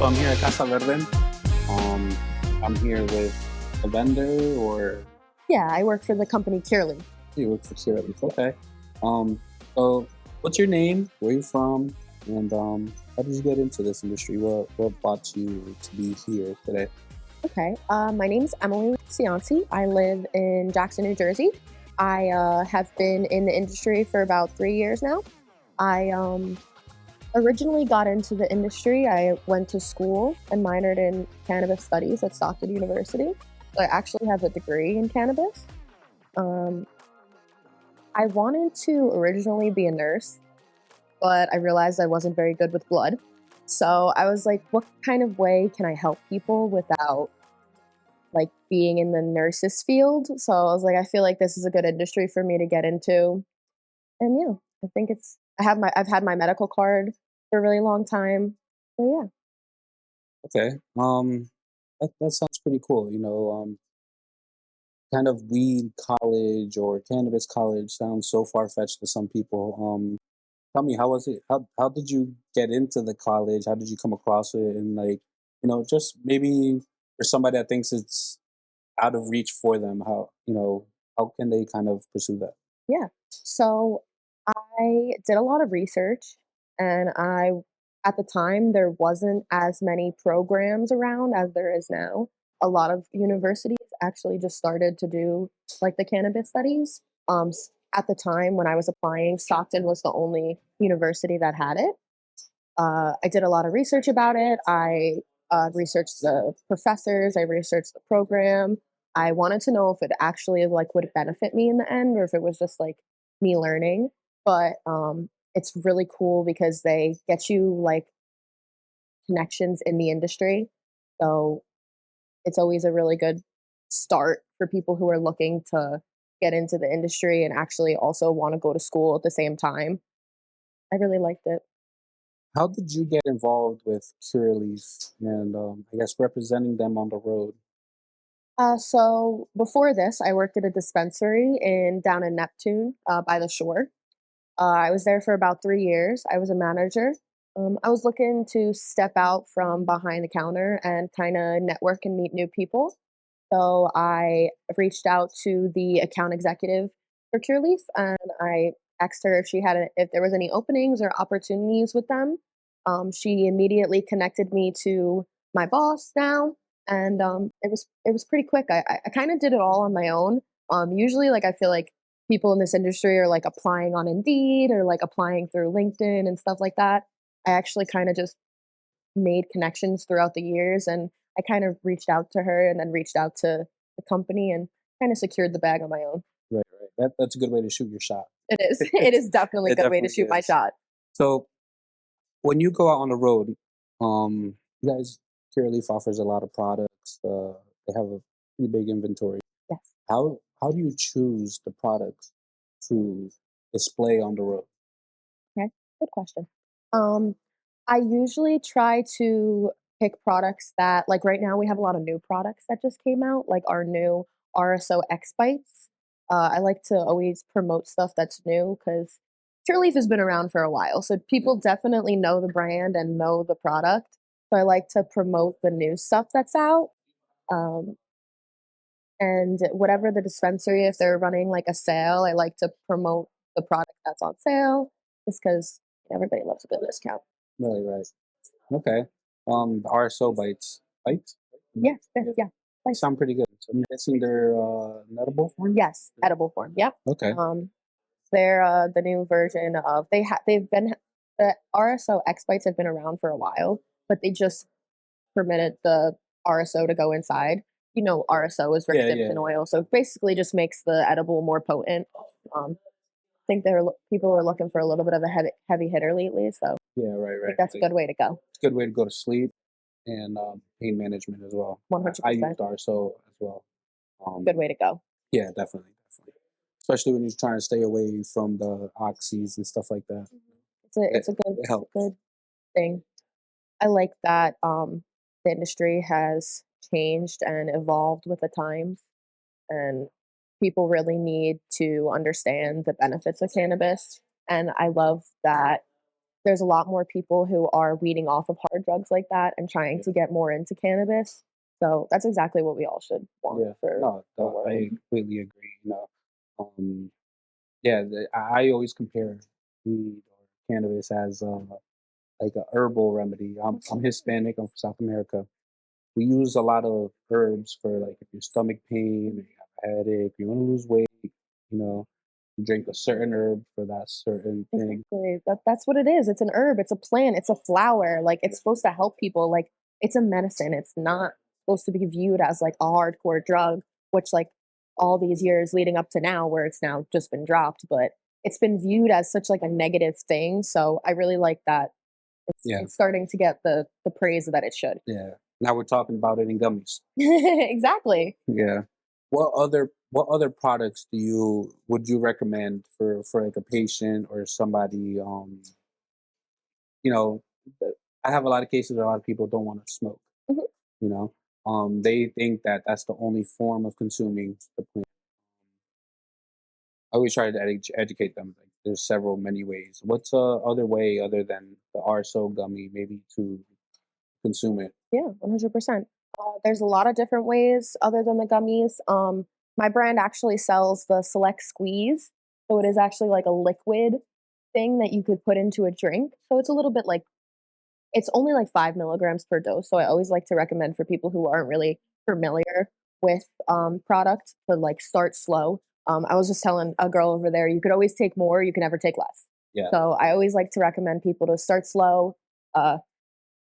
So I'm here at Casa Verde. Um, I'm here with a vendor, or Yeah, I work for the company Curaleaf. you work for Curaleaf. Okay. Um, so what's your name? Where you from? And how did you get into this industry? What brought you to be here today? Okay, my name's Emily Cianci. I live in Jackson, New Jersey. I have been in the industry for about 3 years now. I originally got into the industry. I went to school and minored in cannabis studies at Stockton University. So I actually have a degree in cannabis. Um, I wanted to originally be a nurse, but I realized I wasn't very good with blood. So I was like, what kind of way can I help people without like being in the nurses field? So I was like, I feel like this is a good industry for me to get into. And yeah, I think I've had my medical card for a really long time. So yeah. Okay. That sounds pretty cool. Kind of weed college or cannabis college sounds so far fetched to some people. Tell me, how was it? How did you get into the college? How did you come across it? And like, just maybe for somebody that thinks it's out of reach for them, how can they kind of pursue that? Yeah. So I did a lot of research and at the time there wasn't as many programs around as there is now. A lot of universities actually just started to do like the cannabis studies. At the time when I was applying, Stockton was the only university that had it. I did a lot of research about it. I researched the professors. I researched the program. I wanted to know if it actually like would benefit me in the end, or if it was just like me learning. But it's really cool because they get you like connections in the industry. So it's always a really good start for people who are looking to get into the industry and actually also want to go to school at the same time. I really liked it. How did you get involved with Curaleaf and I guess representing them on the road? So before this, I worked at a dispensary in down in Neptune by the shore. I was there for about 3 years. I was a manager. I was looking to step out from behind the counter and kind of network and meet new people. So I reached out to the account executive for Cureleaf, and I asked her if there was any openings or opportunities with them. She immediately connected me to my boss now, and it was pretty quick. I kind of did it all on my own. Usually, like I feel like people in this industry are like applying on Indeed or like applying through LinkedIn and stuff like that. I actually kind of just made connections throughout the years, and I kind of reached out to her and then reached out to the company and kind of secured the bag on my own. Right, right. That's a good way to shoot your shot. It is. It is definitely a It good way to definitely shoot my is. shot. So when you go out on the road, you guys, Curaleaf offers a lot of products. They have a pretty big inventory. Yes. How do you choose the products to display on the road? Okay. Good question. Um, I usually try to pick products that, like right now, we have a lot of new products that just came out, like our new RSO X Bites. I like to always promote stuff that's new because Cureleaf has been around for a while. So people definitely know the brand and know the product. So I like to promote the new stuff that's out. Um, and whatever the dispensary, if they're running like a sale, I like to promote the product that's on sale just because everybody loves a good discount. Right, right. Okay. The RSO bites. Yeah, yeah. Nice. Sound pretty good. So I'm guessing they're in edible form. Yes, edible form. Yep. Okay. Um, they're the new version of they've been the RSO X Bites have been around for a while, but they just permitted the RSO to go inside. RSO is Yeah, ricin yeah, yeah. oil, so it basically just makes the edible more potent. I think people are looking for a little bit of a heavy hitter lately, so I Yeah, right, think right. that's a Like, good way to go. it's a good way to go to sleep and pain management as well. One hundred I used percent, RSO as well. good Um, way to go. yeah, definitely, definitely. Especially when you're trying to stay away from the oxys and stuff like that. It, it It's a helps. good thing. I like that the industry has changed and evolved with the times, and people really need to understand the benefits of cannabis. And I love that there's a lot more people who are weaning off of hard drugs like that and trying Yeah, to get more into cannabis. So that's exactly what we all should want yeah. for No, the no, world. I completely agree. Um, yeah, I always compare weed or cannabis as like a herbal remedy. I'm Hispanic. I'm from South America. We use a lot of herbs for like if your stomach pain, or you have a headache, you want to lose weight. You drink a certain herb for that certain thing. Exactly. That's what it is. It's an herb, it's a plant, it's a flower. Like it's supposed to help people. Like it's a medicine. It's not supposed to be viewed as like a hardcore drug, which like all these years leading up to now where it's now just been dropped, but it's been viewed as such like a negative thing. So I really like that Yeah, it's starting to get the praise that it should. yeah. Now we're talking about it in gummies. Exactly. Yeah. What other products would you recommend for like a patient or somebody? You know, I have a lot of cases where a lot of people don't want to smoke. Mhm. You know, they think that that's the only form of consuming the plant. I always try to educate them. Like, there's several many ways. What's other way other than the RSO gummy, maybe to consume it? Yeah, 100%. There's a lot of different ways other than the gummies. My brand actually sells the Select Squeeze. So it is actually like a liquid thing that you could put into a drink. So it's a little bit like, it's only like 5 milligrams per dose. So I always like to recommend for people who aren't really familiar with products to like start slow. I was just telling a girl over there, you could always take more, you can never take less. Yeah. So I always like to recommend people to start slow, uh,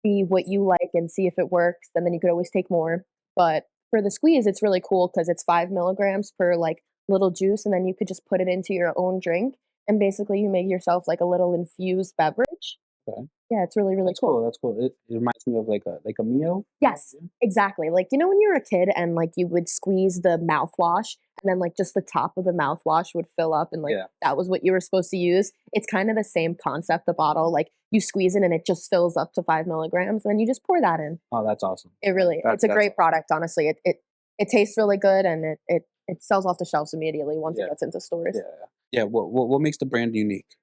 see what you like and see if it works, and then you could always take more. But for the squeeze, it's really cool because it's 5 milligrams per like little juice, and then you could just put it into your own drink, and basically you make yourself like a little infused beverage. Okay. Yeah, it's really really That's cool. cool. That's cool. It reminds me of like a meal. Yes, Yeah. exactly. Like, you know, when you were a kid and like you would squeeze the mouthwash and then like just the top of the mouthwash would fill up and like Yeah. that was what you were supposed to use? It's kind of the same concept, the bottle. Like you squeeze it and it just fills up to 5 milligrams and then you just pour that in. Oh, that's awesome. It really That it's a that's great awesome. product, honestly. It tastes really good and it sells off the shelves immediately once it Yeah. gets into stores. Yeah. Yeah. What makes the brand unique?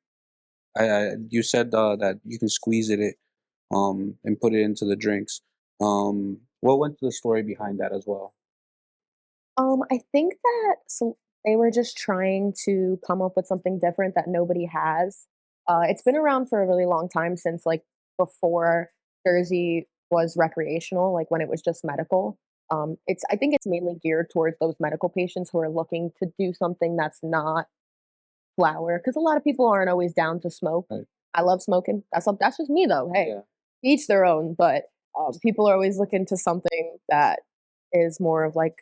You said that you can squeeze it and put it into the drinks. What went to the story behind that as well? I think that so they were just trying to come up with something different that nobody has. It's been around for a really long time since like before Jersey was recreational, like when it was just medical. It's I think it's mainly geared towards those medical patients who are looking to do something that's not flower because a lot of people aren't always down to smoke. Right. I love smoking. That's just me though. Hey, Yeah. each their own. But people are always looking to something that is more of like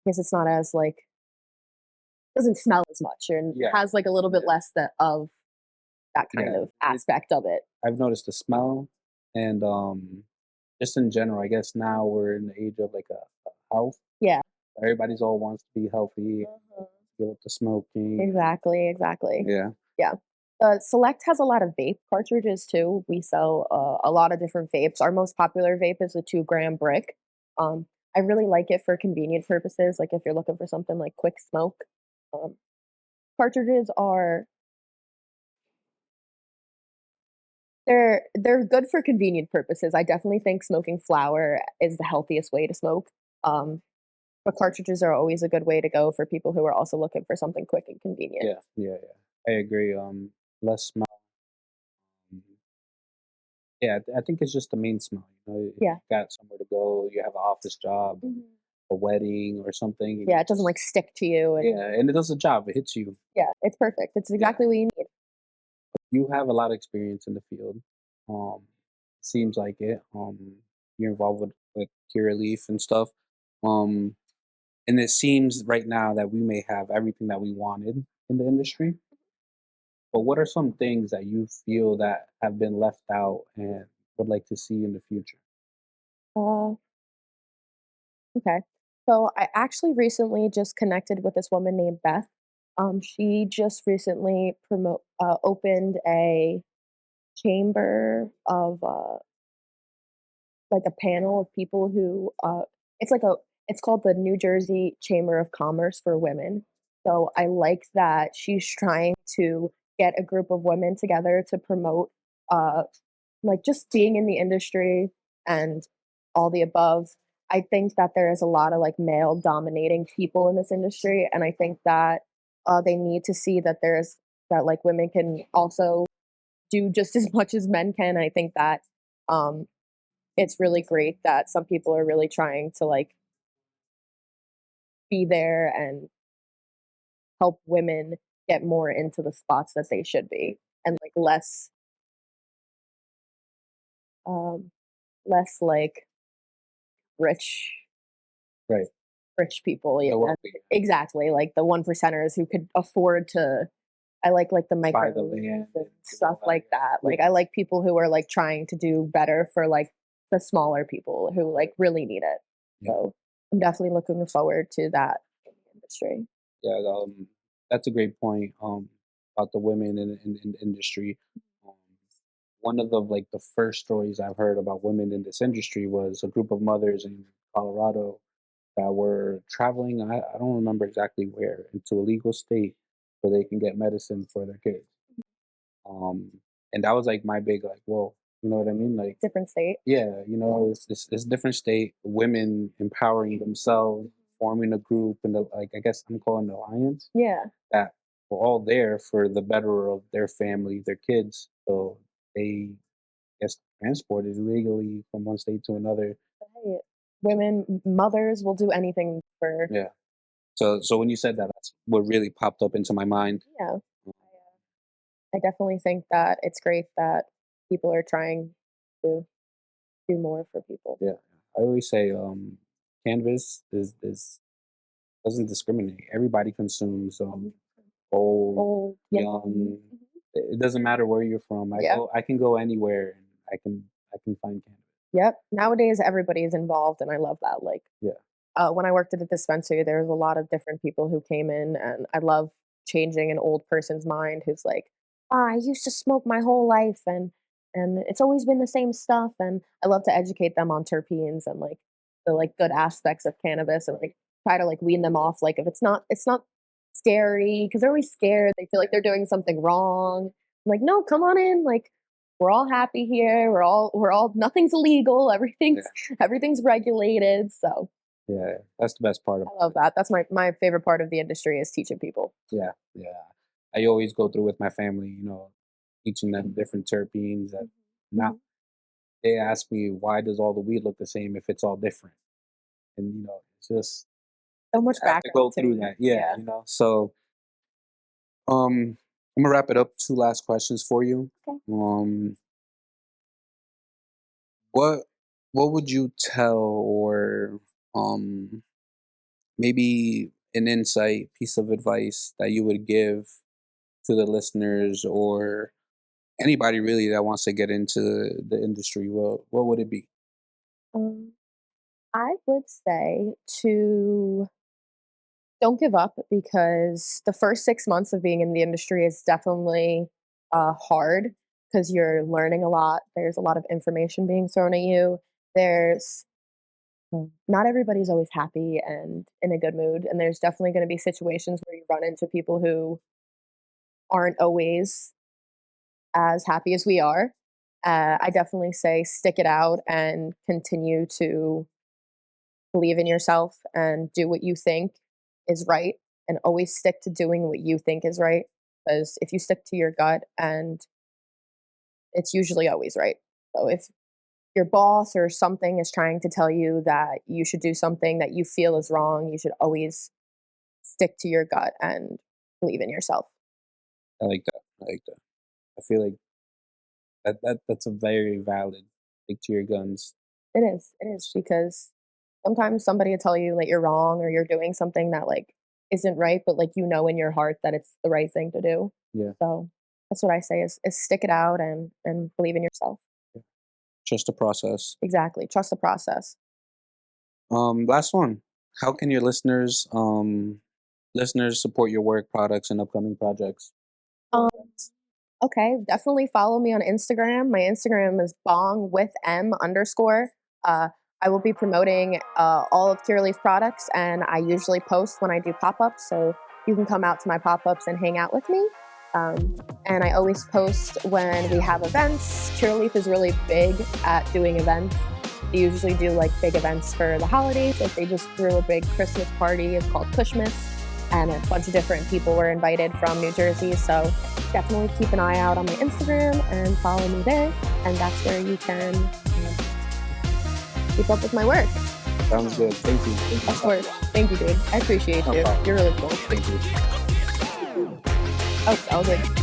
I guess it's not as like doesn't smell as much and Yeah. has like a little bit Yeah. less that of that kind Yeah. of aspect of it. I've noticed the smell and just in general. I guess now we're in the age of like a health. Yeah. Everybody's all wants to be healthy, Mhm. give up the smoking. Exactly, exactly. Yeah. Yeah. Select has a lot of vape cartridges too. We sell a lot of different vapes. Our most popular vape is a 2 gram brick. Um, I really like it for convenient purposes, like if you're looking for something like quick smoke. Um, cartridges are they're good for convenient purposes. I definitely think smoking flower is the healthiest way to smoke. Um, but cartridges are always a good way to go for people who are also looking for something quick and convenient. Yeah. Yeah. Yeah. I agree. Less smell. um, Yeah, I think it's just the main smell. If Yeah. you got somewhere to go, you have an office job, Mhm. a wedding or something, and Yeah, you it doesn't like stick to you and yeah, and it does the job. It hits you. yeah, it's perfect. It's Yeah, exactly what you need. you have a lot of experience in the field. Seems like it. You're involved with Curaleaf and stuff. Um, and it seems right now that we may have everything that we wanted in the industry. But what are some things that you feel that have been left out and would like to see in the future? Uh, okay. So I actually recently just connected with this woman named Beth. She just recently opened a chamber of like a panel of people who it's like a it's called the New Jersey Chamber of Commerce for Women. So I like that she's trying to get a group of women together to promote uh, like just being in the industry and all the above. I think that there is a lot of like male dominating people in this industry, and I think that they need to see that there's that like women can also do just as much as men can. I think that um, it's really great that some people are really trying to like be there and help women get more into the spots that they should be, and like um, less like rich Right. rich people, yeah, The wealthy. exactly, like the one percenters who could afford to. I like the Buy the micros land and and do stuff all that. like that. Yeah. Like, I like people who are, like, trying to do better for, like, the smaller people who, like, really need it. Yeah. So, I'm definitely looking forward to that in the industry. Yeah, that's a great point, about the women in the industry. Um, one of the like the first stories I've heard about women in this industry was a group of mothers in Colorado that were traveling. I don't remember exactly where, into a legal state where they can get medicine for their kids. Um, and that was like my big like, whoa, you know what I mean? Like, Different state. yeah, you know, it's different state, women empowering themselves, forming a group, and like I guess I'm calling it alliance Yeah. that were all there for the better of their family, their kids. So they get transported illegally from one state to another. Right. Women, mothers will do anything for. Yeah. So when you said that, that's what really popped up into my mind. Yeah. I definitely think that it's great that people are trying to do more for people. Yeah. I always say cannabis is doesn't discriminate. Everybody consumes old, Old, young. young. Mhm. It doesn't matter where you're from. Yeah. I can go anywhere and I can find cannabis. Yep. Nowadays, everybody is involved, and I love that. Like, Yeah. when I worked at the dispensary, there was a lot of different people who came in, and I love changing an old person's mind who's like, "Ah, I used to smoke my whole life, and it's always been the same stuff." And I love to educate them on terpenes and like the like good aspects of cannabis, and like try to like wean them off. Like if it's not scary because they're always scared. They feel like they're doing something wrong. I'm like, no, come on in. Like we're all happy here. We're all nothing's illegal. Yeah. Everything's regulated. So Yeah. That's the best part I about love it. that. That's my favorite part of the industry is teaching people. Yeah. Yeah. I always go through with my family, teaching them different terpenes that not Mhm. they ask me why does all the weed look the same if it's all different? And it's just So much I have to go background to through it. that. Yeah, Yeah. So I'm gonna wrap it up. Two last questions for you. Okay. Um what what would you tell or um maybe an insight, piece of advice that you would give to the listeners or anybody really that wants to get into the industry? What would it be? Um, I would say to don't give up because the first 6 months of being in the industry is definitely hard because you're learning a lot. There's a lot of information being thrown at you. There's not everybody's always happy and in a good mood. And there's definitely going to be situations where you run into people who aren't always as happy as we are. I definitely say stick it out and continue to believe in yourself and do what you think is right and always stick to doing what you think is right. Because if you stick to your gut, and it's usually always right. So if your boss or something is trying to tell you that you should do something that you feel is wrong, you should always stick to your gut and believe in yourself. I like that. I like that. I feel like that's a very valid stick to your guns. It is because sometimes somebody will tell you that you're wrong or you're doing something that like isn't right, but like you know in your heart that it's the right thing to do. Yeah. So that's what I say is stick it out and believe in yourself. Yeah. Just a process. Exactly. Trust the process. Last one. How can your listeners support your work, products, and upcoming projects or Um, events? okay, definitely follow me on Instagram. My Instagram is bong with M underscore. Uh, I will be promoting all of Curaleaf products, and I usually post when I do pop ups. So you can come out to my pop ups and hang out with me. And I always post when we have events. Curaleaf is really big at doing events. They usually do like big events for the holidays. Like they just threw a big Christmas party. It's called Christmas, and a bunch of different people were invited from New Jersey. So definitely keep an eye out on my Instagram and follow me there. And that's where you can keep up with my work. Sounds good. Thank you. Thank you. Of course. Thank you, dude. I appreciate No you. problem. You're really cool. Thank you. Oh, that was like